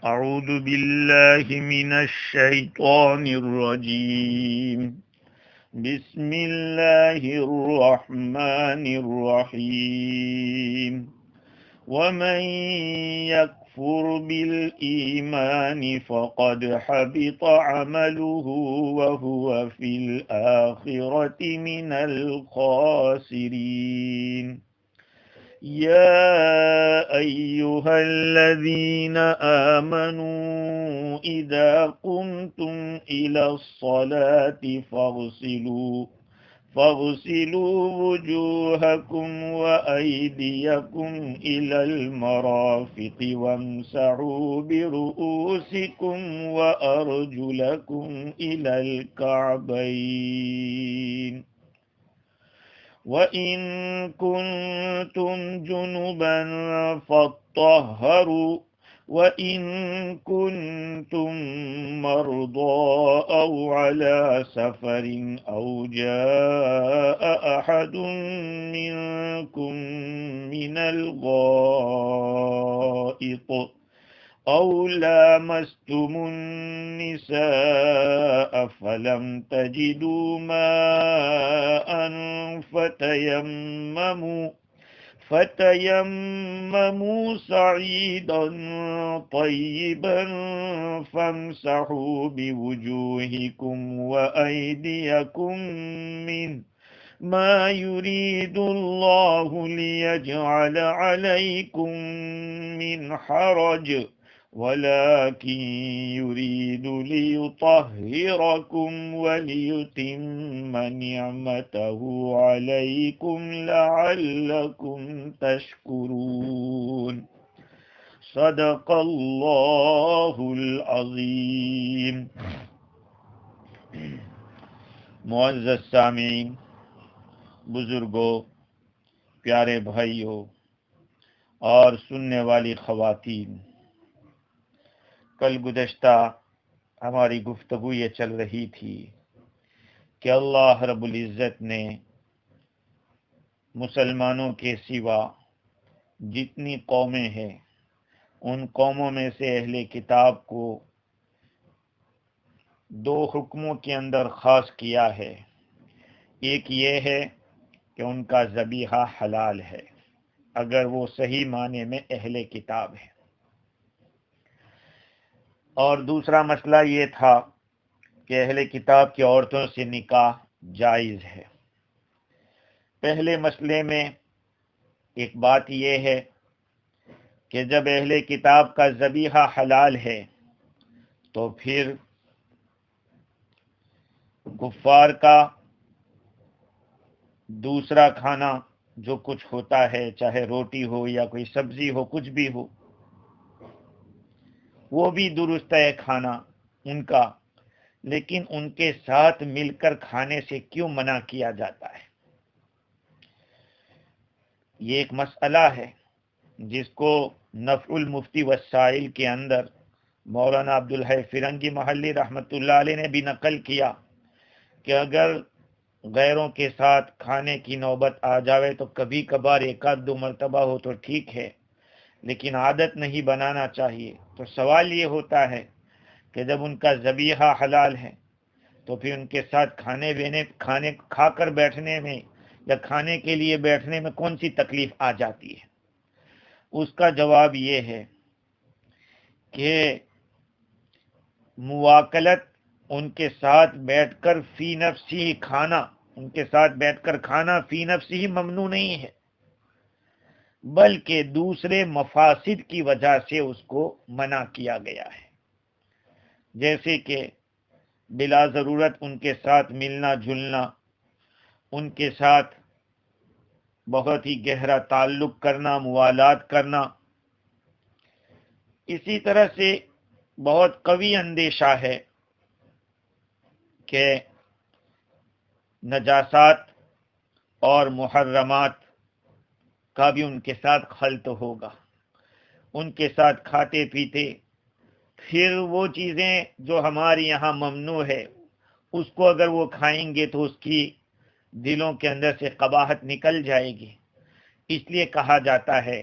أعوذ بالله من الشيطان الرجيم بسم الله الرحمن الرحيم ومن يكفر بالإيمان فقد حبط عمله وهو في الآخرة من الخاسرين يا أيها الذين آمنوا إذا قمتم إلى الصلاة فاغسلوا وجوهكم وأيديكم إلى المرافق وامسحوا برؤوسكم وأرجلكم إلى الكعبين وَإِن كُنتُمْ جُنُبًا فاطهروا وَإِن كُنتُم مَّرْضَىٰ أَوْ عَلَىٰ سَفَرٍ أَوْ جَاءَ أَحَدٌ مِّنكُم مِّنَ الْغَائِطِ أَوْ لَامَسْتُمُ النِّسَاءَ فَلَمْ تَجِدُوا مَاءً فتيمموا صعيدا طيبا فامسحوا بوجوهكم وأيديكم منه ما يريد الله ليجعل عليكم من حرج ولكن يريد ليطهركم وليتم نعمته عليكم لعلكم تشكرون صدق اللہ العظیم۔ معزز سامعین، بزرگوں، پیارے بھائیوں اور سننے والی خواتین، کل گزشتہ ہماری گفتگو یہ چل رہی تھی کہ اللہ رب العزت نے مسلمانوں کے سوا جتنی قومیں ہیں ان قوموں میں سے اہل کتاب کو دو حکموں کے اندر خاص کیا ہے۔ ایک یہ ہے کہ ان کا ذبیحہ حلال ہے اگر وہ صحیح معنی میں اہل کتاب ہے، اور دوسرا مسئلہ یہ تھا کہ اہل کتاب کی عورتوں سے نکاح جائز ہے۔ پہلے مسئلے میں ایک بات یہ ہے کہ جب اہل کتاب کا ذبیحہ حلال ہے تو پھر کفار کا دوسرا کھانا جو کچھ ہوتا ہے، چاہے روٹی ہو یا کوئی سبزی ہو، کچھ بھی ہو، وہ بھی درست ہے کھانا ان کا، لیکن ان کے ساتھ مل کر کھانے سے کیوں منع کیا جاتا ہے؟ یہ ایک مسئلہ ہے جس کو نفع المفتی والسائل کے اندر مولانا عبدالحی فرنگی محلی رحمۃ اللہ علیہ نے بھی نقل کیا کہ اگر غیروں کے ساتھ کھانے کی نوبت آ جاوے تو کبھی کبھار ایک آدھ دو مرتبہ ہو تو ٹھیک ہے، لیکن عادت نہیں بنانا چاہیے۔ تو سوال یہ ہوتا ہے کہ جب ان کا ذبیحہ حلال ہے تو پھر ان کے ساتھ کھانے کھا کر بیٹھنے میں یا کھانے کے لیے بیٹھنے میں کون سی تکلیف آ جاتی ہے؟ اس کا جواب یہ ہے کہ مواکلت ان کے ساتھ بیٹھ کر فی نفسی کھانا، ان کے ساتھ بیٹھ کر کھانا فی نفسی ہی ممنوع نہیں ہے، بلکہ دوسرے مفاسد کی وجہ سے اس کو منع کیا گیا ہے، جیسے کہ بلا ضرورت ان کے ساتھ ملنا جلنا، ان کے ساتھ بہت ہی گہرا تعلق کرنا، موالات کرنا۔ اسی طرح سے بہت قوی اندیشہ ہے کہ نجاسات اور محرمات کا بھی ان کے ساتھ خلط ہوگا، ان کے ساتھ کھاتے پیتے، پھر وہ چیزیں جو ہمارے یہاں ممنوع ہے اس کو اگر وہ کھائیں گے تو اس کی دلوں کے اندر سے قباحت نکل جائے گی۔ اس لیے کہا جاتا ہے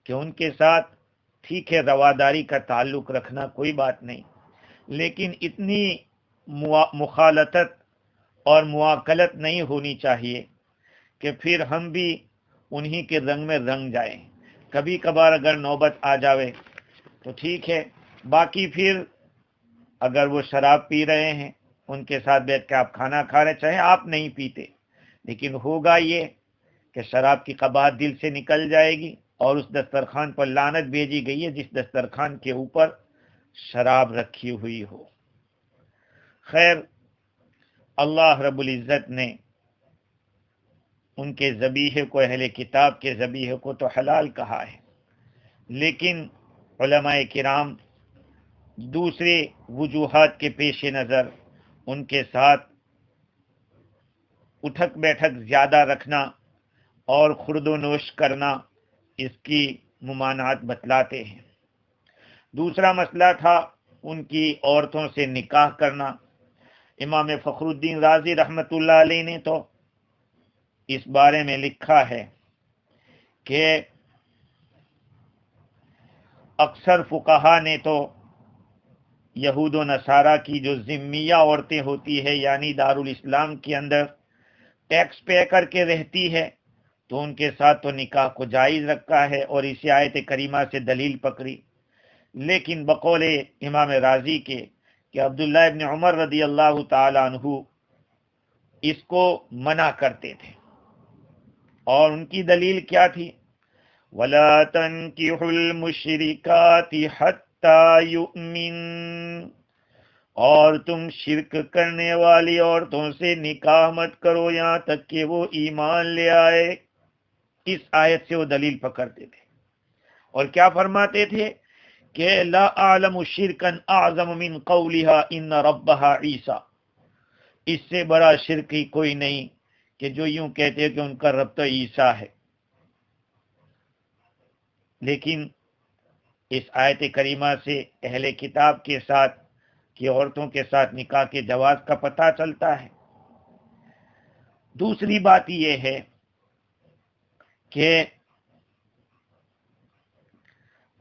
کہ ان کے ساتھ ٹھیک ہے رواداری کا تعلق رکھنا کوئی بات نہیں، لیکن اتنی مخالطت اور مواکلت نہیں ہونی چاہیے کہ پھر ہم بھی انہی کے رنگ میں رنگ جائیں۔ کبھی کبھار اگر نوبت آ جاوے تو ٹھیک ہے، باقی پھر اگر وہ شراب پی رہے ہیں ان کے ساتھ بیٹھ کے آپ کھانا کھا رہے، چاہے آپ نہیں پیتے، لیکن ہوگا یہ کہ شراب کی قباحت دل سے نکل جائے گی اور اس دسترخوان پر لعنت بھیجی گئی ہے جس دسترخوان کے اوپر شراب رکھی ہوئی ہو۔ خیر، اللہ رب العزت نے ان کے ذبیحے کو، اہل کتاب کے ذبیحے کو تو حلال کہا ہے، لیکن علماء کرام دوسرے وجوہات کے پیش نظر ان کے ساتھ اٹھک بیٹھک زیادہ رکھنا اور خورد و نوش کرنا اس کی ممانعت بتلاتے ہیں۔ دوسرا مسئلہ تھا ان کی عورتوں سے نکاح کرنا۔ امام فخر الدین رازی رحمۃ اللہ علیہ نے تو اس بارے میں لکھا ہے کہ اکثر فقہا نے تو یہود و نصارہ کی جو ذمیہ عورتیں ہوتی ہے، یعنی دارالاسلام کے اندر ٹیکس پے کر کے رہتی ہے، تو ان کے ساتھ تو نکاح کو جائز رکھا ہے اور اسی آیت کریمہ سے دلیل پکڑی۔ لیکن بقول امام رازی کے کہ عبداللہ ابن عمر رضی اللہ تعالی عنہ اس کو منع کرتے تھے، اور ان کی دلیل کیا تھی؟ وَلَا تَنْكِحُوا الْمُشْرِكَاتِ حَتَّى يُؤْمِنْ، اور تم شرک کرنے والی عورتوں سے نکاح مت کرو یہاں تک کہ وہ ایمان لے آئے۔ اس آیت سے وہ دلیل پکڑتے تھے اور کیا فرماتے تھے کہ لا اعلم شرکا اعظم من قولها ان ربها عیسیٰ، اس سے بڑا شرک ہی کوئی نہیں کہ جو یوں کہتے کہ ان کا رب تو عیسیٰ ہے۔ لیکن اس آیت کریمہ سے اہل کتاب کے ساتھ کی عورتوں کے ساتھ نکاح کے جواز کا پتہ چلتا ہے۔ دوسری بات یہ ہے کہ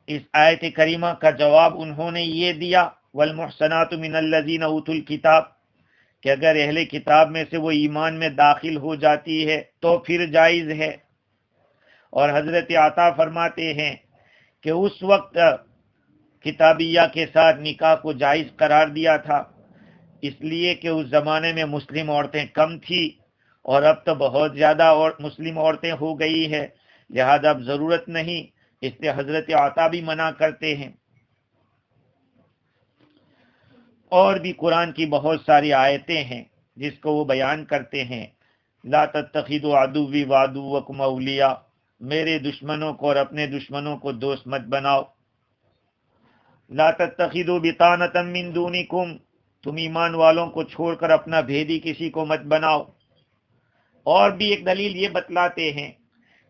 اس آیت کریمہ کا جواب انہوں نے یہ دیا والمحصنات من الذین اوتوا الکتاب، کہ اگر اہل کتاب میں سے وہ ایمان میں داخل ہو جاتی ہے تو پھر جائز ہے۔ اور حضرت عطا فرماتے ہیں کہ اس وقت کتابیہ کے ساتھ نکاح کو جائز قرار دیا تھا اس لیے کہ اس زمانے میں مسلم عورتیں کم تھی اور اب تو بہت زیادہ اور مسلم عورتیں ہو گئی ہے، لہذا اب ضرورت نہیں، اس لیے حضرت عطا بھی منع کرتے ہیں۔ اور بھی قرآن کی بہت ساری آیتیں ہیں جس کو وہ بیان کرتے ہیں، لا تتخذوا عدوی وعدوکم اولیاء، میرے دشمنوں کو اور اپنے دشمنوں کو دوست مت بناؤ۔ لا تتخذوا بطانۃ من دونکم، تم ایمان والوں کو چھوڑ کر اپنا بھیدی کسی کو مت بناؤ۔ اور بھی ایک دلیل یہ بتلاتے ہیں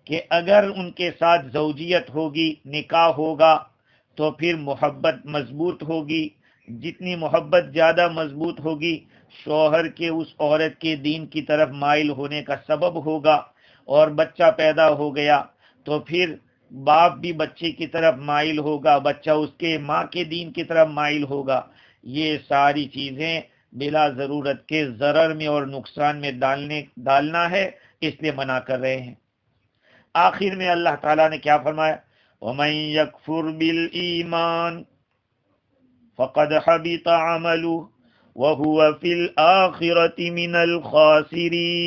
کہ اگر ان کے ساتھ زوجیت ہوگی، نکاح ہوگا، تو پھر محبت مضبوط ہوگی، جتنی محبت زیادہ مضبوط ہوگی شوہر کے اس عورت کے دین کی طرف مائل ہونے کا سبب ہوگا، اور بچہ پیدا ہو گیا تو پھر باپ بھی بچے کی طرف مائل ہوگا، بچہ اس کے ماں کے دین کی طرف مائل ہوگا۔ یہ ساری چیزیں بلا ضرورت کے ضرر میں اور نقصان میں ڈالنا ہے، اس لیے منع کر رہے ہیں۔ آخر میں اللہ تعالیٰ نے کیا فرمایا؟ وَمَن يَكْفُرْ بِالْإِيمَانِ فَقَدْ حَبِطَ عَمَلُهُ وَهُوَ فِي الْآخِرَةِ مِنَ الْخَاسِرِينَ،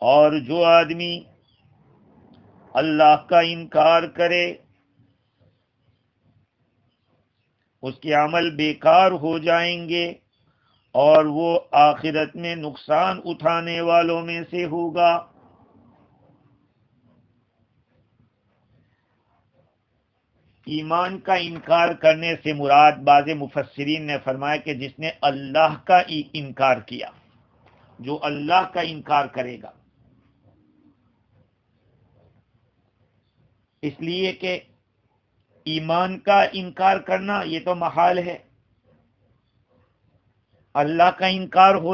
اور جو آدمی اللہ کا انکار کرے اس کے عمل بیکار ہو جائیں گے اور وہ آخرت میں نقصان اٹھانے والوں میں سے ہوگا۔ ایمان کا انکار کرنے سے مراد بعض مفسرین نے فرمایا کہ جس نے اللہ کا انکار کیا، جو اللہ کا انکار کرے گا، اس لیے کہ ایمان کا انکار کرنا یہ تو محال ہے، اللہ کا انکار ہو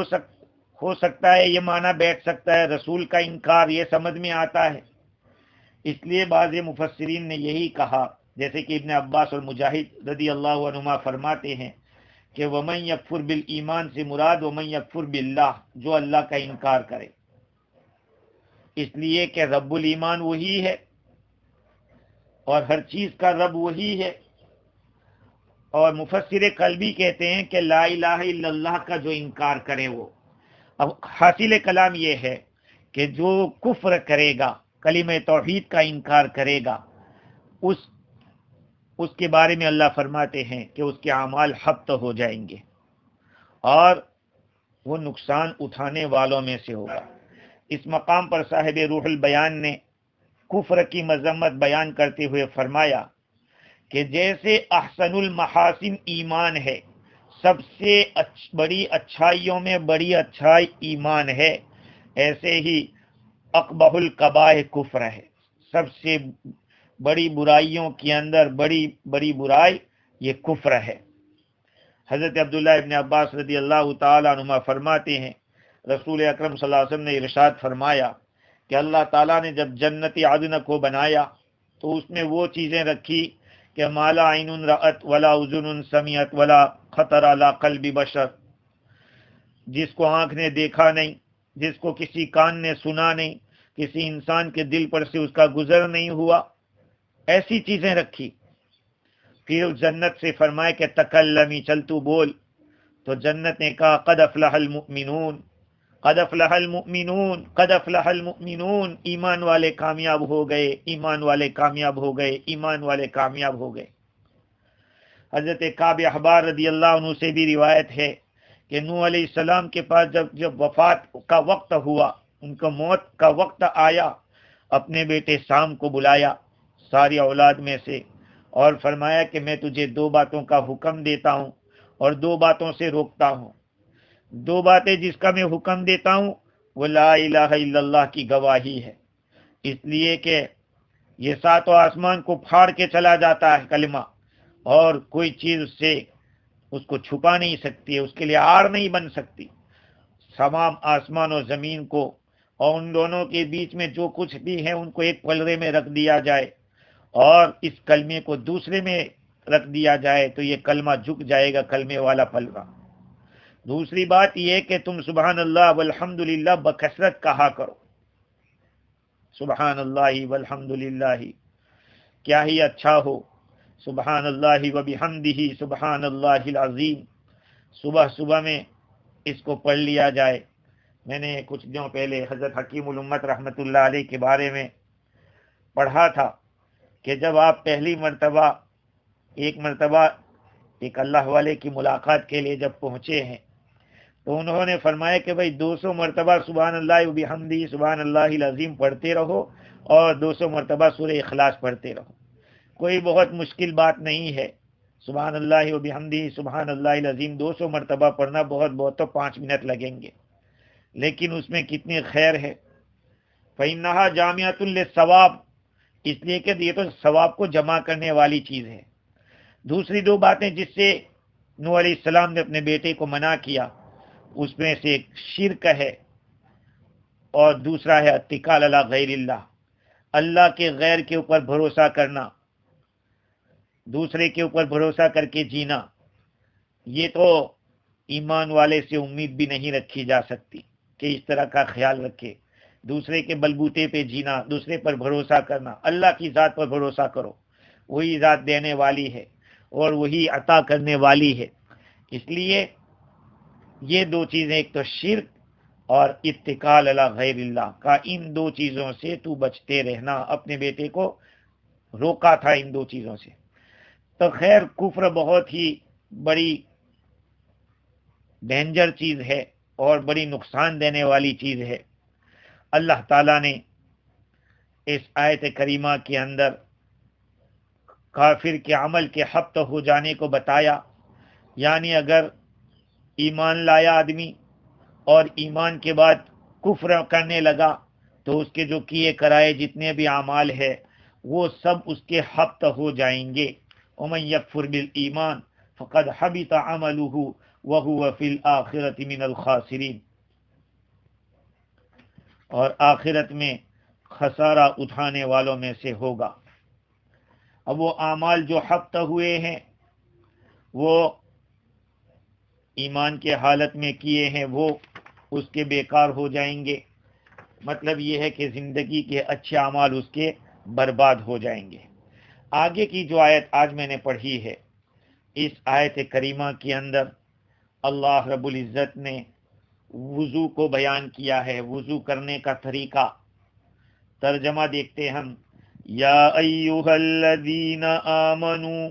سکتا ہے، یہ معنی بیٹھ سکتا ہے، رسول کا انکار یہ سمجھ میں آتا ہے، اس لیے بعض مفسرین نے یہی کہا، جیسے کہ ابن عباس اور مجاہد رضی اللہ عنہما فرماتے ہیں کہ ومن یکفر بالایمان سے مراد ومن یکفر باللہ، جو اللہ کا انکار کرے، اس لیے کہ رب الایمان وہی ہے اور ہر چیز کا رب وہی ہے۔ اور مفسر قلبی کہتے ہیں کہ لا الہ الا اللہ کا جو انکار کرے وہ، اب حاصل کلام یہ ہے کہ جو کفر کرے گا، کلمہ توحید کا انکار کرے گا، اس کے بارے میں اللہ فرماتے ہیں کہ اس کے اعمال حبط ہو جائیں گے اور وہ نقصان اٹھانے والوں میں سے ہوگا۔ اس مقام پر صاحب روح البیان نے کفر کی مذمت بیان کرتے ہوئے فرمایا کہ جیسے احسن المحاسن ایمان ہے، سب سے بڑی اچھائیوں میں بڑی اچھائی ایمان ہے، ایسے ہی اقبح القبائح کفر ہے، سب سے بڑی برائیوں کے اندر بڑی برائی یہ کفر ہے۔ حضرت عبداللہ ابن عباس رضی اللہ تعالیٰ عنہما فرماتے ہیں رسول اکرم صلی اللہ علیہ وسلم نے ارشاد فرمایا کہ اللہ تعالیٰ نے جب جنت عدن کو بنایا تو اس میں وہ چیزیں رکھی کہ ما لا عین رأت ولا اذن سمعت ولا خطر علی قلب بشر، جس کو آنکھ نے دیکھا نہیں، جس کو کسی کان نے سنا نہیں، کسی انسان کے دل پر سے اس کا گزر نہیں ہوا، ایسی چیزیں رکھی۔ پھر جنت سے فرمائے کہ تکلمی، چل تو بول، تو جنت نے کہا قد افلح المؤمنون، قد افلح المؤمنون، قد افلح المؤمنون، ایمان والے کامیاب ہو گئے، ایمان والے کامیاب ہو گئے، ایمان والے کامیاب ہو گئے۔ حضرت کعب احبار رضی اللہ عنہ سے بھی روایت ہے کہ نوح علیہ السلام کے پاس جب وفات کا وقت ہوا، ان کا موت کا وقت آیا، اپنے بیٹے سام کو بلایا ساری اولاد میں سے اور فرمایا کہ میں تجھے دو باتوں کا حکم دیتا ہوں اور دو باتوں سے روکتا ہوں۔ دو باتیں جس کا میں حکم دیتا ہوں وہ لا الہ الا اللہ کی گواہی ہے، اس لیے کہ یہ ساتوں آسمان کو پھاڑ کے چلا جاتا ہے کلمہ، اور کوئی چیز اس کو چھپا نہیں سکتی ہے، اس کے لیے آڑ نہیں بن سکتی۔ تمام آسمان و زمین کو اور ان دونوں کے بیچ میں جو کچھ بھی ہے ان کو ایک پلڑے میں رکھ دیا جائے اور اس کلمے کو دوسرے میں رکھ دیا جائے تو یہ کلمہ جھک جائے گا، کلمے والا پلڑا۔ دوسری بات یہ کہ تم سبحان اللہ والحمد للہ بکثرت کہا کرو، سبحان اللہ والحمد للہ، کیا ہی اچھا ہو، سبحان اللہ وبحمدہ سبحان اللہ العظیم، صبح میں اس کو پڑھ لیا جائے۔ میں نے کچھ دنوں پہلے حضرت حکیم الامت رحمۃ اللہ علیہ کے بارے میں پڑھا تھا کہ جب آپ پہلی مرتبہ ایک اللہ والے کی ملاقات کے لیے جب پہنچے ہیں تو انہوں نے فرمایا کہ بھائی 200 مرتبہ سبحان اللہ وبحمدہ سبحان اللہ العظیم پڑھتے رہو اور 200 مرتبہ سورہ اخلاص پڑھتے رہو، کوئی بہت مشکل بات نہیں ہے۔ سبحان اللہ وبحمدہ سبحان اللہ العظیم 200 مرتبہ پڑھنا بہت تو 5 منٹ لگیں گے، لیکن اس میں کتنی خیر ہے۔ فَإِنَّهَا جَامِعَةٌ لِلثَّوَابِ، اس لیے کہ یہ تو ثواب کو جمع کرنے والی چیز ہے۔ دوسری دو باتیں جس سے نوح علیہ السلام نے اپنے بیٹے کو منع کیا، اس میں سے ایک شرک ہے اور دوسرا ہے اتکال علی غیر اللہ، اللہ کے غیر کے اوپر بھروسہ کرنا، دوسرے کے اوپر بھروسہ کر کے جینا، یہ تو ایمان والے سے امید بھی نہیں رکھی جا سکتی کہ اس طرح کا خیال رکھے۔ دوسرے کے بلبوتے پہ جینا، دوسرے پر بھروسہ کرنا، اللہ کی ذات پر بھروسہ کرو، وہی ذات دینے والی ہے اور وہی عطا کرنے والی ہے۔ اس لیے یہ دو چیزیں، ایک تو شرک اور اتکال علی غیر اللہ کا، ان دو چیزوں سے تو بچتے رہنا۔ اپنے بیٹے کو روکا تھا ان دو چیزوں سے۔ تو خیر کفر بہت ہی بڑی ڈینجر چیز ہے اور بڑی نقصان دینے والی چیز ہے۔ اللہ تعالیٰ نے اس آیت کریمہ کے اندر کافر کے عمل کے حبط ہو جانے کو بتایا، یعنی اگر ایمان لایا آدمی اور ایمان کے بعد کفر کرنے لگا تو اس کے جو کیے کرائے جتنے بھی اعمال ہے وہ سب اس کے حبط ہو جائیں گے۔ ومن یکفر بالایمان فقد حبط عمله وهو فی الآخرة من الخاسرین، اور آخرت میں خسارہ اٹھانے والوں میں سے ہوگا۔ اب وہ اعمال جو حبط ہوئے ہیں، وہ ایمان کے حالت میں کیے ہیں، وہ اس کے بیکار ہو جائیں گے۔ مطلب یہ ہے کہ زندگی کے اچھے اعمال اس کے برباد ہو جائیں گے۔ آگے کی جو آیت آج میں نے پڑھی ہے، اس آیت کریمہ کے اندر اللہ رب العزت نے وضو کو بیان کیا ہے، وضو کرنے کا طریقہ۔ ترجمہ دیکھتے ہم، یا ایھا الذین آمنوا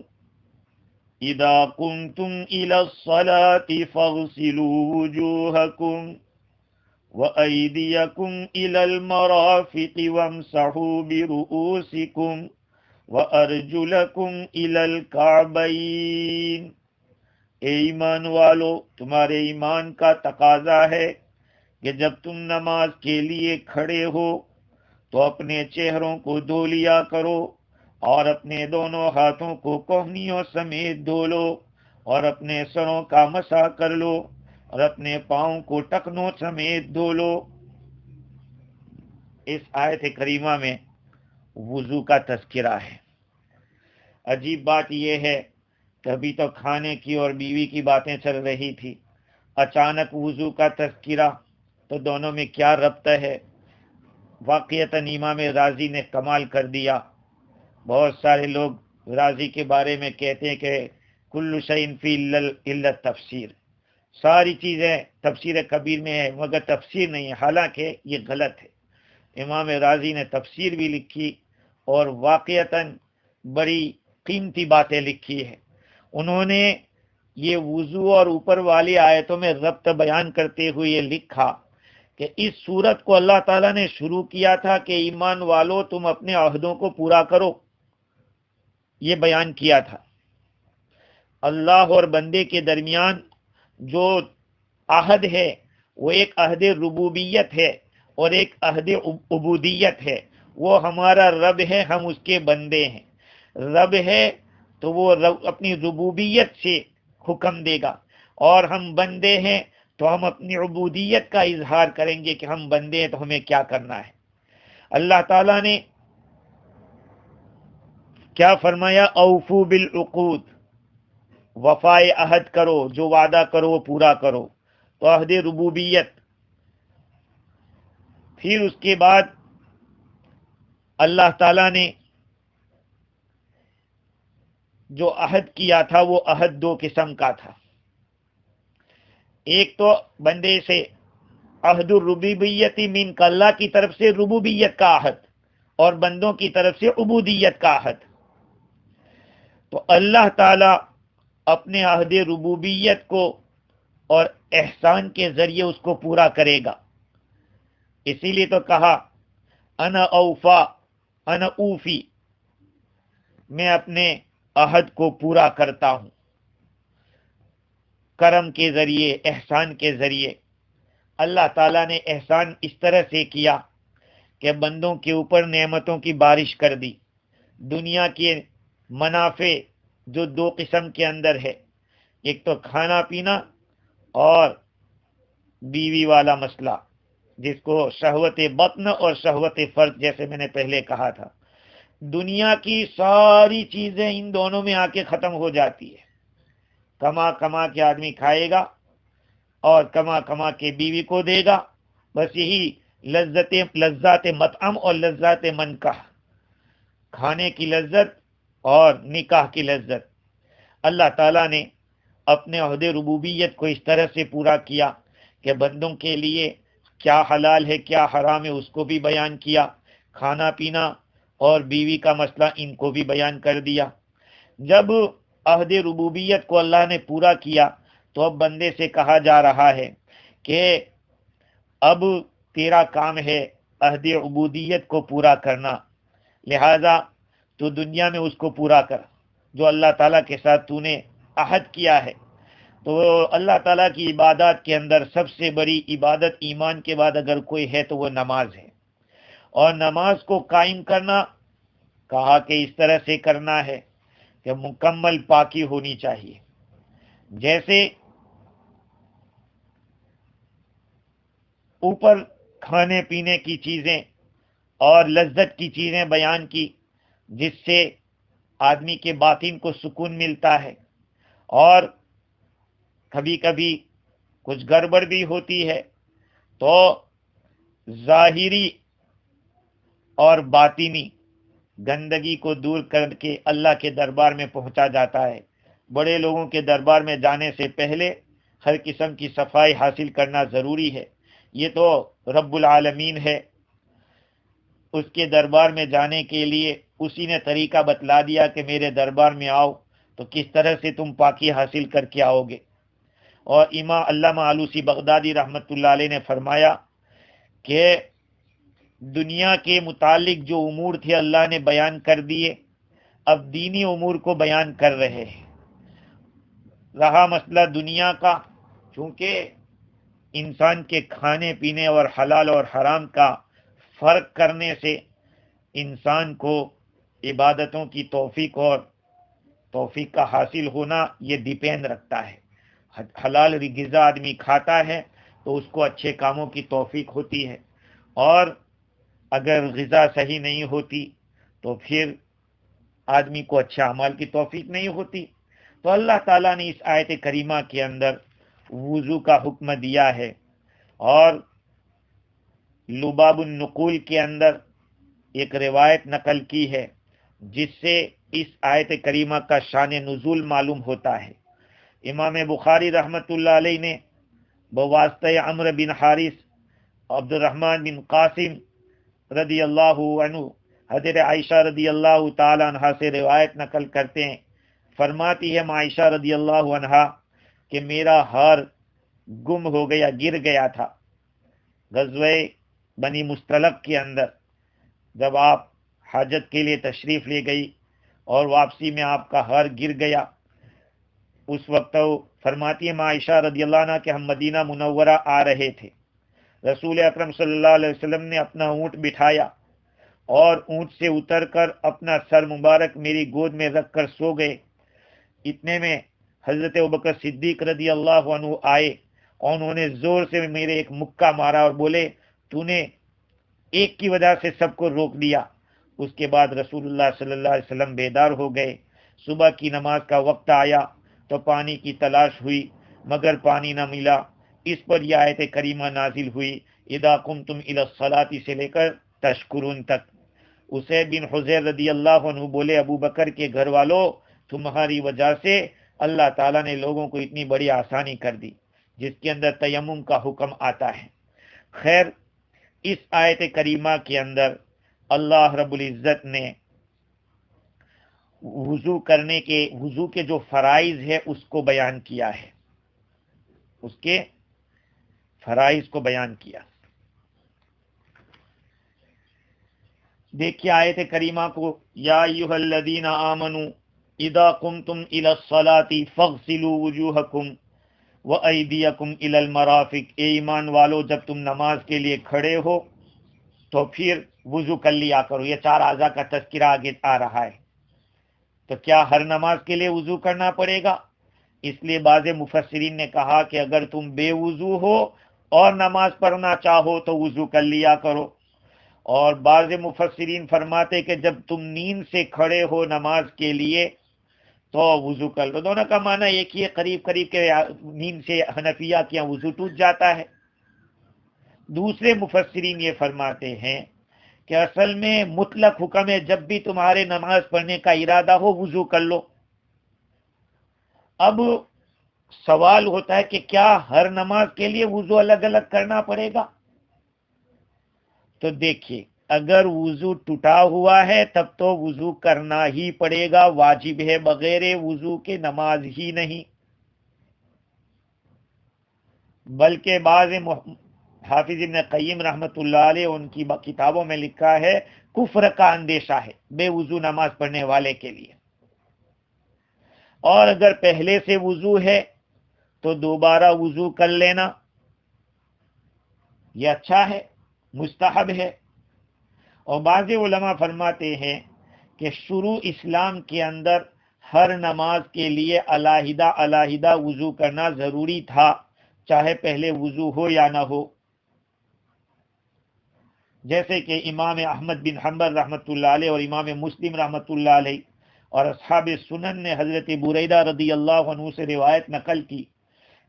اذا قمتم الى الصلاة فاغسلوا وجوهکم وأيديكم إلى المرافق وامسحوا برؤوسكم وأرجلكم إلى الكعبين۔ اے ایمان والو، تمہارے ایمان کا تقاضا ہے کہ جب تم نماز کے لیے کھڑے ہو تو اپنے چہروں کو دھو لیا کرو، اور اپنے دونوں ہاتھوں کو کوہنیوں سمیت دھو لو، اور اپنے سروں کا مسح کر لو، اور اپنے پاؤں کو ٹکنوں سمیت دھو لو۔ اس آیت کریمہ میں وضو کا تذکرہ ہے۔ عجیب بات یہ ہے، کبھی تو کھانے کی اور بیوی کی باتیں چل رہی تھی، اچانک وضو کا تذکرہ، تو دونوں میں کیا ربط ہے؟ واقعتاً امام رازی نے کمال کر دیا۔ بہت سارے لوگ رازی کے بارے میں کہتے ہیں کہ کل شیء فی الا التفسیر، ساری چیزیں تفسیر کبیر میں ہے مگر تفسیر نہیں ہے، حالانکہ یہ غلط ہے۔ امام رازی نے تفسیر بھی لکھی اور واقعتاً بڑی قیمتی باتیں لکھی ہے۔ انہوں نے یہ وضو اور اوپر والی آیتوں میں ربط بیان کرتے ہوئے یہ لکھا کہ اس سورت کو اللہ تعالیٰ نے شروع کیا تھا کہ ایمان والو تم اپنے عہدوں کو پورا کرو، یہ بیان کیا تھا۔ اللہ اور بندے کے درمیان جو عہد ہے وہ ایک عہد ربوبیت ہے اور ایک عہد عبودیت ہے۔ وہ ہمارا رب ہے، ہم اس کے بندے ہیں۔ رب ہے تو وہ اپنی ربوبیت سے حکم دے گا، اور ہم بندے ہیں تو ہم اپنی عبودیت کا اظہار کریں گے کہ ہم بندے ہیں تو ہمیں کیا کرنا ہے۔ اللہ تعالیٰ نے کیا فرمایا؟ اوفو بالعقود، وفائے عہد کرو، جو وعدہ کرو وہ پورا کرو، تو عہد ربوبیت۔ پھر اس کے بعد اللہ تعالیٰ نے جو عہد کیا تھا وہ عہد دو قسم کا تھا۔ ایک تو بندے سے عہد الربوبیت من کا، اللہ کی طرف سے ربوبیت کا عہد، اور بندوں کی طرف سے عبودیت کا عہد۔ تو اللہ تعالیٰ اپنے عہد ربوبیت کو اور احسان کے ذریعے اس کو پورا کرے گا۔ اسی لیے تو کہا انا اوفا، انا اوفی، میں اپنے عہد کو پورا کرتا ہوں کرم کے ذریعے، احسان کے ذریعے۔ اللہ تعالیٰ نے احسان اس طرح سے کیا کہ بندوں کے اوپر نعمتوں کی بارش کر دی۔ دنیا کے منافع جو دو قسم کے اندر ہے، ایک تو کھانا پینا اور بیوی والا مسئلہ، جس کو شہوت بطن اور شہوت فرج جیسے میں نے پہلے کہا تھا۔ دنیا کی ساری چیزیں ان دونوں میں آ کے ختم ہو جاتی ہے۔ کما کما کے آدمی کھائے گا اور کما کما کے بیوی کو دے گا، بس یہی لذات مطعم اور لذات منکح، کھانے کی لذت اور نکاح کی لذت۔ اللہ تعالیٰ نے اپنے عہد ربوبیت کو اس طرح سے پورا کیا کہ بندوں کے لیے کیا حلال ہے کیا حرام ہے اس کو بھی بیان کیا، کھانا پینا اور بیوی کا مسئلہ ان کو بھی بیان کر دیا۔ جب عہد ربوبیت کو اللہ نے پورا کیا تو اب بندے سے کہا جا رہا ہے کہ اب تیرا کام ہے عہد عبودیت کو پورا کرنا، لہذا تو دنیا میں اس کو پورا کر جو اللہ تعالیٰ کے ساتھ تو نے عہد کیا ہے۔ تو اللہ تعالیٰ کی عبادات کے اندر سب سے بڑی عبادت ایمان کے بعد اگر کوئی ہے تو وہ نماز ہے، اور نماز کو قائم کرنا کہا کہ اس طرح سے کرنا ہے کہ مکمل پاکی ہونی چاہیے۔ جیسے اوپر کھانے پینے کی چیزیں اور لذت کی چیزیں بیان کی جس سے آدمی کے باطن کو سکون ملتا ہے، اور کبھی کبھی کچھ گڑبڑ بھی ہوتی ہے تو ظاہری اور باطنی گندگی کو دور کر کے اللہ کے دربار میں پہنچا جاتا ہے۔ بڑے لوگوں کے دربار میں جانے سے پہلے ہر قسم کی صفائی حاصل کرنا ضروری ہے۔ یہ تو رب العالمین ہے، اس کے دربار میں جانے کے لیے اسی نے طریقہ بتلا دیا کہ میرے دربار میں آؤ تو کس طرح سے تم پاکی حاصل کر کے آؤ گے۔ اور امام علامہ آلوسی بغدادی رحمت اللہ علیہ نے فرمایا کہ دنیا کے متعلق جو امور تھے اللہ نے بیان کر دیے، اب دینی امور کو بیان کر رہے ہیں۔ رہا مسئلہ دنیا کا، چونکہ انسان کے کھانے پینے اور حلال اور حرام کا فرق کرنے سے انسان کو عبادتوں کی توفیق اور توفیق کا حاصل ہونا یہ ڈیپینڈ رکھتا ہے۔ حلال غذا آدمی کھاتا ہے تو اس کو اچھے کاموں کی توفیق ہوتی ہے، اور اگر غذا صحیح نہیں ہوتی تو پھر آدمی کو اچھے اعمال کی توفیق نہیں ہوتی۔ تو اللہ تعالیٰ نے اس آیت کریمہ کے اندر وضو کا حکم دیا ہے، اور لباب النقول کے اندر ایک روایت نقل کی ہے جس سے اس آیت کریمہ کا شان نزول معلوم ہوتا ہے۔ امام بخاری رحمت اللہ علیہ نے بواسطہ عمرو بن حارث عبد الرحمن بن قاسم رضی اللہ عنہ حضرت عائشہ رضی اللہ تعالی عنہ سے روایت نقل کرتے ہیں، فرماتی ہے عائشہ رضی اللہ عنہ کہ میرا ہار گم ہو گیا، گر گیا تھا غزوہ بنی مستلق کے اندر، جب آپ حاجت کے لیے تشریف لے گئی اور واپسی میں آپ کا ہار گر گیا۔ اس وقت فرماتی ہے عائشہ رضی اللہ عنہ کہ ہم مدینہ منورہ آ رہے تھے، رسول اکرم صلی اللہ علیہ وسلم نے اپنا اونٹ بٹھایا اور اونٹ سے اتر کر اپنا سر مبارک میری گود میں رکھ کر سو گئے۔ اتنے میں حضرت ابوبکر صدیق رضی اللہ عنہ آئے اور انہوں نے زور سے میرے ایک مکہ مارا اور بولے تو نے ایک کی وجہ سے سب کو روک دیا۔ اس کے بعد رسول اللہ صلی اللہ علیہ وسلم بیدار ہو گئے۔ صبح کی نماز کا وقت آیا تو پانی کی تلاش ہوئی مگر پانی نہ ملا۔ اس پر یہ آیت کریمہ نازل ہوئی، اذا قمتم الی الصلاۃ سے لے کر تشکرون تک۔ اسید بن حضیر رضی اللہ عنہ بولے ابو بکر کے گھر والوں، تمہاری وجہ سے اللہ تعالیٰ نے لوگوں کو اتنی بڑی آسانی کر دی جس کے اندر تیمم کا حکم آتا ہے۔ خیر، اس آیت کریمہ کے اندر اللہ رب العزت نے وضو کے جو فرائض ہے اس کو بیان کیا ہے، اس کے فرائض کو بیان کیا۔ دیکھیے آیت کریمہ کو، یا ایھا الذین آمنوا اذا قمتم الی الصلاۃ فاغسلوا وجوہکم وایدیکم الی المرافق، اے ایمان والو جب تم نماز کے لیے کھڑے ہو تو پھر وضو کر لیا کرو۔ یہ 4 اعضاء کا تذکرہ آگے آ رہا ہے، تو کیا ہر نماز کے لیے وضو کرنا پڑے گا؟ اس لیے بعض مفسرین نے کہا کہ اگر تم بے وضو ہو اور نماز پڑھنا چاہو تو وضو کر لیا کرو، اور بعض مفسرین فرماتے کہ جب تم نیند سے کھڑے ہو نماز کے لیے تو وضو کر لو۔ دونوں کا معنی ایک ہی ہے، قریب قریب کے نیند سے حنفیہ کے یہاں وضو ٹوٹ جاتا ہے۔ دوسرے مفسرین یہ فرماتے ہیں کہ اصل میں مطلق حکم ہے، جب بھی تمہارے نماز پڑھنے کا ارادہ ہو وضو کر لو۔ اب سوال ہوتا ہے کہ کیا ہر نماز کے لیے وضو الگ الگ کرنا پڑے گا؟ تو دیکھیے، اگر وضو ٹوٹا ہوا ہے تب تو وضو کرنا ہی پڑے گا، واجب ہے، بغیر وضو کے نماز ہی نہیں۔ بلکہ بعض حافظ ابن قیم رحمت اللہ علیہ ان کی کتابوں میں لکھا ہے کفر کا اندیشہ ہے بے وضو نماز پڑھنے والے کے لیے، اور اگر پہلے سے وضو ہے تو دوبارہ وضو کر لینا یہ اچھا ہے، مستحب ہے۔ اور بعض علماء فرماتے ہیں کہ شروع اسلام کے اندر ہر نماز کے لیے علیحدہ علیحدہ وضو کرنا ضروری تھا، چاہے پہلے وضو ہو یا نہ ہو۔ جیسے کہ امام احمد بن حنبل رحمۃ اللہ علیہ اور امام مسلم رحمۃ اللہ علیہ اور اصحاب سنن نے حضرت بریدہ رضی اللہ عنہ سے روایت نقل کی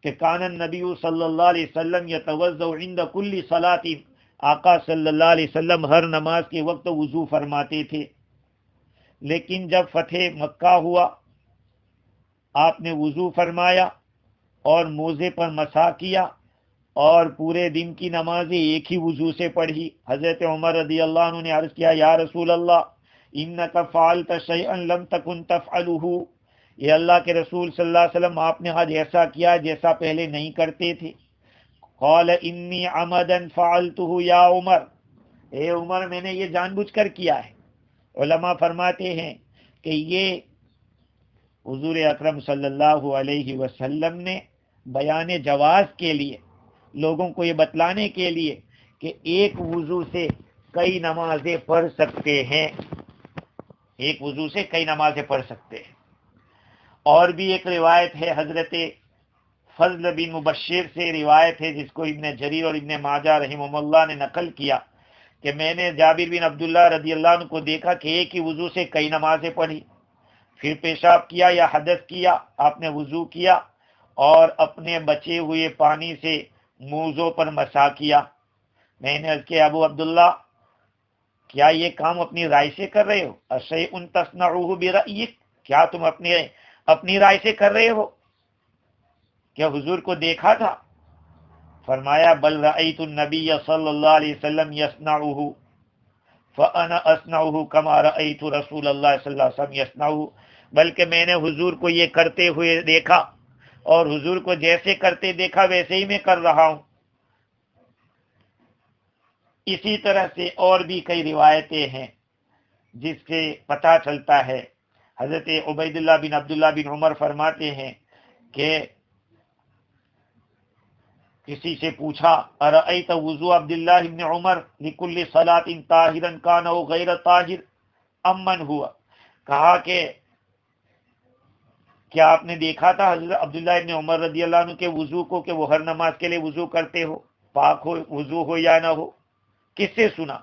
کہ کان النبی صلی اللہ علیہ وسلم یتوضأ عند کل صلاۃ، آقا صلی اللہ علیہ وسلم ہر نماز کے وقت وضو فرماتے تھے، لیکن جب فتح مکہ ہوا آپ نے وضو فرمایا اور موزے پر مسح کیا اور پورے دن کی نمازیں ایک ہی وضو سے پڑھی۔ حضرت عمر رضی اللہ عنہ نے عرض کیا یا رسول اللہ انک فعلت شیئا لم تکن تفعلہ، یہ اللہ کے رسول صلی اللہ علیہ وسلم آپ نے آج ایسا کیا جیسا پہلے نہیں کرتے تھے۔ قال انی عمدا فعلتہ یا عمر، اے عمر میں نے یہ جان بوجھ کر کیا ہے۔ علماء فرماتے ہیں کہ یہ حضور اکرم صلی اللہ علیہ وسلم نے بیان جواز کے لیے، لوگوں کو یہ بتلانے کے لیے کہ ایک وضو سے کئی نمازیں پڑھ سکتے ہیں، ایک وضو سے کئی نمازیں پڑھ سکتے ہیں۔ اور بھی ایک روایت ہے حضرت فضل بن مبشر سے روایت ہے جس کو ابن جریر اور ابن ماجہ رحمہ اللہ نے نقل کیا کہ میں نے جابر بن عبداللہ رضی اللہ عنہ کو دیکھا کہ ایک ہی وضو سے کئی نمازیں پڑھی، پھر پیشاب کیا یا حدث کیا، آپ نے وضو کیا اور اپنے بچے ہوئے پانی سے موزوں پر مسح کیا۔ میں نے عرض کیا ابو عبداللہ کیا یہ کام اپنی رائے سے کر رہے ہو؟ اشیء تصنعوہ برأیک، کیا تم اپنی رائے سے کر رہے ہو؟ کیا حضور کو دیکھا تھا؟ فرمایا بل رأیت النبی صلی اللہ علیہ وسلم یصنعہ فانا اصنعہ کما رأیت رسول اللہ صلی اللہ علیہ وسلم یصنعہ، بلکہ میں نے حضور کو یہ کرتے ہوئے دیکھا اور حضور کو جیسے کرتے دیکھا ویسے ہی میں کر رہا ہوں۔ اسی طرح سے اور بھی کئی روایتیں ہیں جس سے پتہ چلتا ہے۔ حضرت عبید اللہ بن عبداللہ بن عمر فرماتے ہیں کہ کسی سے پوچھا ارأیت وضوء عبداللہ بن عمر لکل صلاۃ طاہرا کان او غیر طاہر ام من ہوا، کہا کہ کیا آپ نے دیکھا تھا حضرت عبداللہ ابن عمر رضی اللہ عنہ کے وضو کو کہ وہ ہر نماز کے لیے وضو کرتے ہو، پاک ہو وضو ہو یا نہ ہو؟ کس سے سنا؟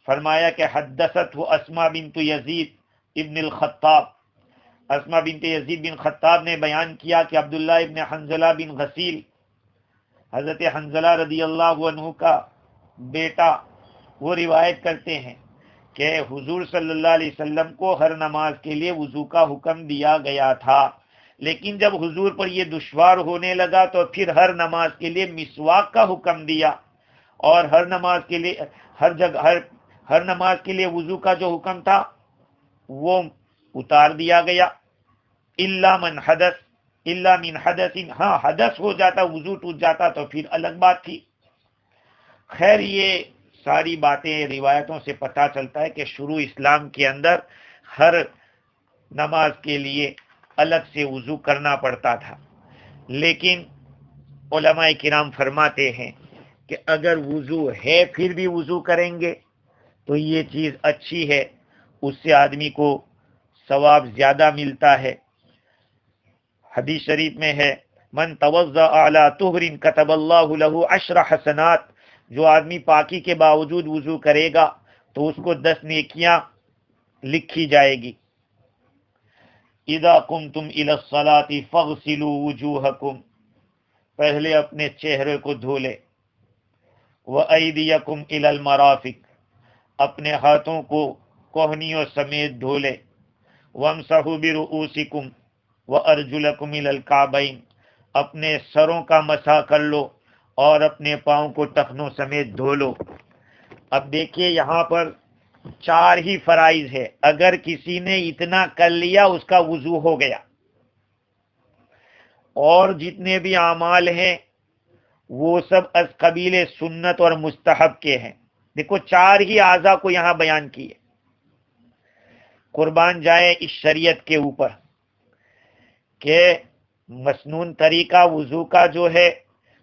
فرمایا کہ حدثت اسماء بنت یزید ابن الخطاب، اسماء بنت یزید بن خطاب نے بیان کیا کہ عبداللہ ابن حنظلہ بن غسیل، حضرت حنظلہ رضی اللہ عنہ کا بیٹا، وہ روایت کرتے ہیں کہ حضور صلی اللہ علیہ وسلم کو ہر نماز کے لیے وضو کا حکم دیا گیا تھا، لیکن جب حضور پر یہ دشوار ہونے لگا تو پھر ہر نماز کے لیے مسواک کا حکم دیا، اور ہر نماز کے لیے ہر نماز کے لیے وضو کا جو حکم تھا وہ اتار دیا گیا، الا من حدث، ہاں حدث ہو جاتا، وضو ٹوٹ جاتا تو پھر الگ بات تھی۔ خیر یہ ساری باتیں روایتوں سے پتہ چلتا ہے کہ شروع اسلام کے اندر ہر نماز کے لیے الگ سے وضو کرنا پڑتا تھا، لیکن علماء کرام فرماتے ہیں کہ اگر وضو ہے پھر بھی وضو کریں گے تو یہ چیز اچھی ہے، اس سے آدمی کو ثواب زیادہ ملتا ہے۔ حدیث شریف میں ہے من توضأ علی طہر کتب اللہ لہ 10 حسنات، جو آدمی پاکی کے باوجود وضو کرے گا تو اس کو 10 نیکیاں لکھی جائے گی۔ اذا قمتم الی الصلاۃ فاغسلوا وجوہکم، پہلے اپنے چہرے کو دھو لے، وایدیکم الی المرافق، اپنے ہاتھوں کو کوہنیوں سمیت دھو لے، وامسحوا برؤوسکم وارجلکم الی الکعبین، اپنے سروں کا مسح کر لو اور اپنے پاؤں کو ٹخنوں سمیت دھو لو۔ اب دیکھیے یہاں پر 4 ہی فرائض ہے، اگر کسی نے اتنا کر لیا اس کا وضو ہو گیا، اور جتنے بھی اعمال ہیں وہ سب از قبیل سنت اور مستحب کے ہیں۔ دیکھو 4 ہی اعضاء کو یہاں بیان کیے، قربان جائے اس شریعت کے اوپر کہ مسنون طریقہ وضو کا جو ہے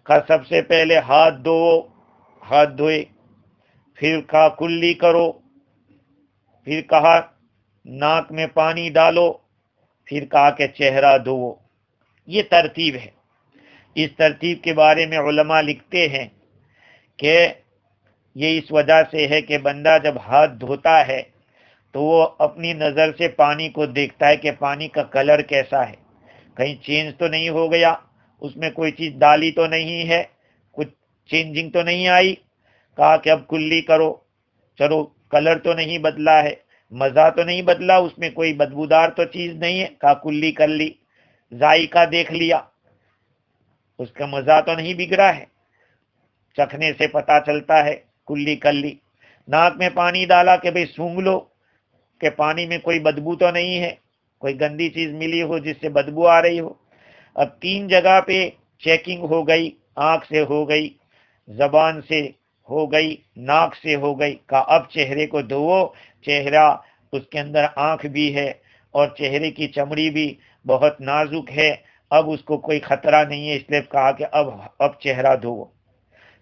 کا سب سے پہلے ہاتھ دھوئے، پھر کہا کلی کرو، پھر کہا ناک میں پانی ڈالو، پھر کہا کہ چہرہ دھوو۔ یہ ترتیب ہے۔ اس ترتیب کے بارے میں علماء لکھتے ہیں کہ یہ اس وجہ سے ہے کہ بندہ جب ہاتھ دھوتا ہے تو وہ اپنی نظر سے پانی کو دیکھتا ہے کہ پانی کا کلر کیسا ہے، کہیں چینج تو نہیں ہو گیا، اس میں کوئی چیز ڈالی تو نہیں ہے، کچھ چینجنگ تو نہیں آئی۔ کہا کہ اب کلی کرو، چلو کلر تو نہیں بدلا ہے، مزہ تو نہیں بدلا، اس میں کوئی بدبودار تو چیز نہیں ہے، کہا کلی کر لی، ذائقہ دیکھ لیا، اس کا مزہ تو نہیں بگڑا ہے، چکھنے سے پتا چلتا ہے، کلی کر لی۔ ناک میں پانی ڈالا کہ بھئی سونگھ لو کہ پانی میں کوئی بدبو تو نہیں ہے، کوئی گندی چیز ملی ہو جس سے بدبو آ رہی ہو۔ اب 3 جگہ پہ چیکنگ ہو گئی، آنکھ سے ہو گئی، زبان سے ہو گئی، ناک سے ہو گئی، کہا اب چہرے کو دھوو، چہرہ اس کے اندر آنکھ بھی ہے اور چہرے کی چمڑی بھی بہت نازک ہے، اب اس کو کوئی خطرہ نہیں ہے، اس لیے کہا کہ اب چہرہ دھوو۔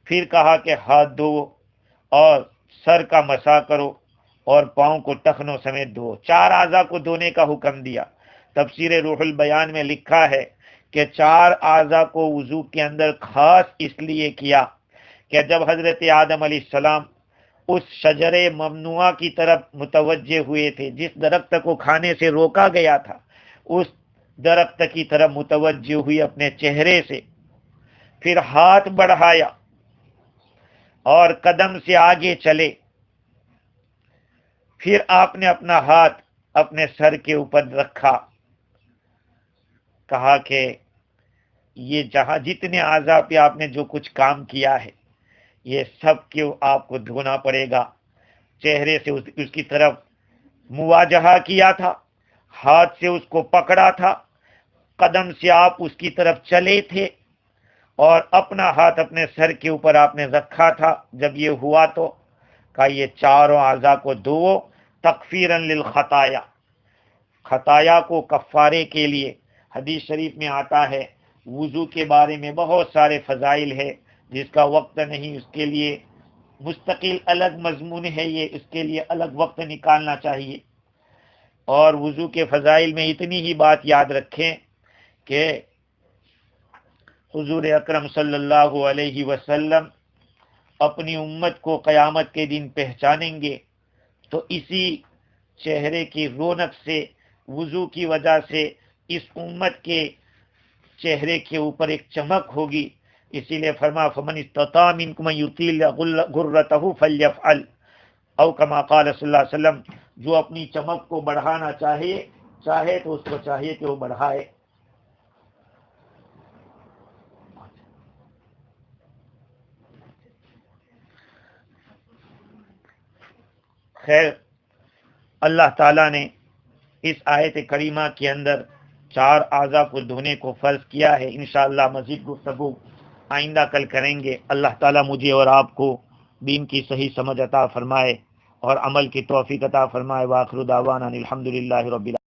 پھر کہا کہ ہاتھ دھوو اور سر کا مسح کرو اور پاؤں کو ٹخنوں سمیت دھو، 4 اعضاء کو دھونے کا حکم دیا۔ تفسیر روح البیان میں لکھا ہے کہ 4 اعضاء کو وضو کے اندر خاص اس لیے کیا کہ جب حضرت آدم علیہ السلام اس شجر ممنوعہ کی طرف متوجہ ہوئے تھے، جس درخت کو کھانے سے روکا گیا تھا، اس درخت کی طرف متوجہ ہوئی اپنے چہرے سے، پھر ہاتھ بڑھایا اور قدم سے آگے چلے، پھر آپ نے اپنا ہاتھ اپنے سر کے اوپر رکھا، کہا کہ یہ جہاں جتنے اعضاء پہ آپ نے جو کچھ کام کیا ہے یہ سب کو آپ کو دھونا پڑے گا۔ چہرے سے اس کی طرف مواجہہ کیا تھا، ہاتھ سے اس کو پکڑا تھا، قدم سے آپ اس کی طرف چلے تھے اور اپنا ہاتھ اپنے سر کے اوپر آپ نے رکھا تھا۔ جب یہ ہوا تو کہا یہ 4 اعضاء کو دھوو تکفیرا للخطایا، خطایا کو کفارے کے لیے۔ حدیث شریف میں آتا ہے، وضو کے بارے میں بہت سارے فضائل ہے، جس کا وقت نہیں، اس کے لیے مستقل الگ مضمون ہے، یہ اس کے لیے الگ وقت نکالنا چاہیے۔ اور وضو کے فضائل میں اتنی ہی بات یاد رکھیں کہ حضور اکرم صلی اللہ علیہ وسلم اپنی امت کو قیامت کے دن پہچانیں گے تو اسی چہرے کی رونق سے، وضو کی وجہ سے اس امت کے چہرے کے اوپر ایک چمک ہوگی، اسی لیے فرما فمن استطاع منکم ان یطیل غرتہ فلیفعل، او کما قال صلی اللہ علیہ وسلم، جو اپنی چمک کو بڑھانا چاہے تو اس کو چاہیے کہ وہ بڑھائے۔ خیر، اللہ تعالیٰ نے اس آیت کریمہ کے اندر 4 اعضاء کو دھونے کو فرض کیا ہے۔ انشاءاللہ مزید گفتگو آئندہ کل کریں گے۔ اللہ تعالیٰ مجھے اور آپ کو دین کی صحیح سمجھ عطا فرمائے اور عمل کی توفیق عطا فرمائے۔ وآخر دعوانا الحمدللہ رب العالمین۔